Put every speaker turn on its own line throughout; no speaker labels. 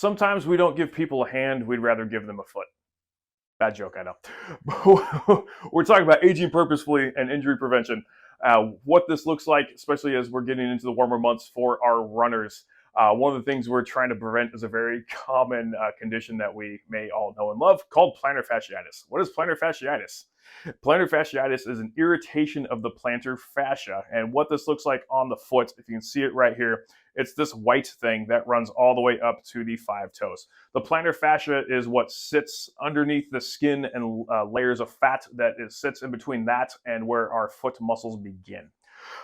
Sometimes we don't give people a hand, we'd rather give them a foot. Bad joke, I know. We're talking about aging purposefully and injury prevention. What this looks like, especially as we're getting into the warmer months for our runners. One of the things we're trying to prevent is a very common condition that we may all know and love called plantar fasciitis. What is plantar fasciitis? Plantar fasciitis is an irritation of the plantar fascia. And what this looks like on the foot, if you can see it right here, it's this white thing that runs all the way up to the 5 toes. The plantar fascia is what sits underneath the skin and layers of fat that sits in between that and where our foot muscles begin.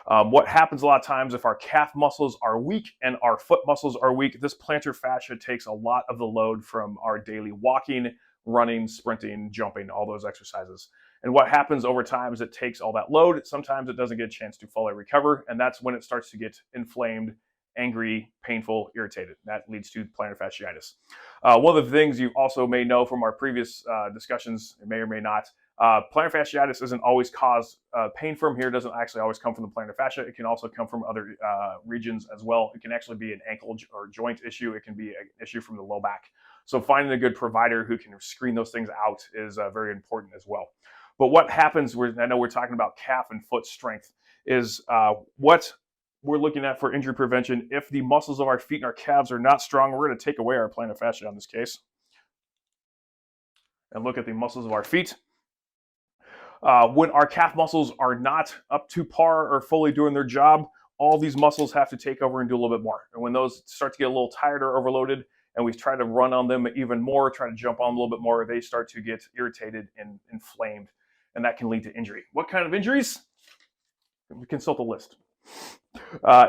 What happens a lot of times if our calf muscles are weak and our foot muscles are weak, this plantar fascia takes a lot of the load from our daily walking, running, sprinting, jumping, all those exercises. And what happens over time is it takes all that load. Sometimes it doesn't get a chance to fully recover, and that's when it starts to get inflamed, angry, painful, irritated. That leads to plantar fasciitis. One of the things you also may know from our previous discussions, it may or may not, plantar fasciitis doesn't always cause pain from here. It doesn't actually always come from the plantar fascia. It can also come from other regions as well. It can actually be an ankle or joint issue. It can be an issue from the low back. So finding a good provider who can screen those things out is very important as well. But what happens, I know we're talking about calf and foot strength, is what we're looking at for injury prevention. If the muscles of our feet and our calves are not strong, we're going to take away our plantar fascia in this case and look at the muscles of our feet. When our calf muscles are not up to par or fully doing their job, all these muscles have to take over and do a little bit more. And when those start to get a little tired or overloaded, and we try to run on them even more, try to jump on them a little bit more, they start to get irritated and inflamed, and that can lead to injury. What kind of injuries? We consult a list.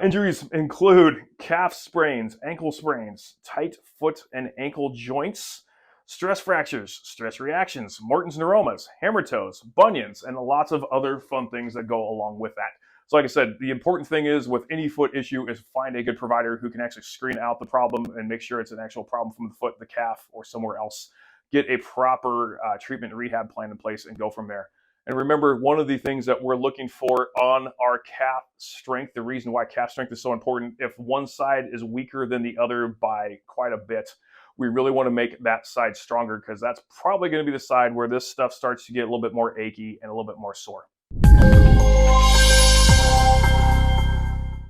Injuries include calf sprains, ankle sprains, tight foot and ankle joints, stress fractures, stress reactions, Morton's neuromas, hammer toes, bunions, and lots of other fun things that go along with that. So like I said, the important thing is with any foot issue is find a good provider who can actually screen out the problem and make sure it's an actual problem from the foot, the calf, or somewhere else. Get a proper treatment and rehab plan in place and go from there. And remember, one of the things that we're looking for on our calf strength, the reason why calf strength is so important, if one side is weaker than the other by quite a bit, we really want to make that side stronger because that's probably going to be the side where this stuff starts to get a little bit more achy and a little bit more sore.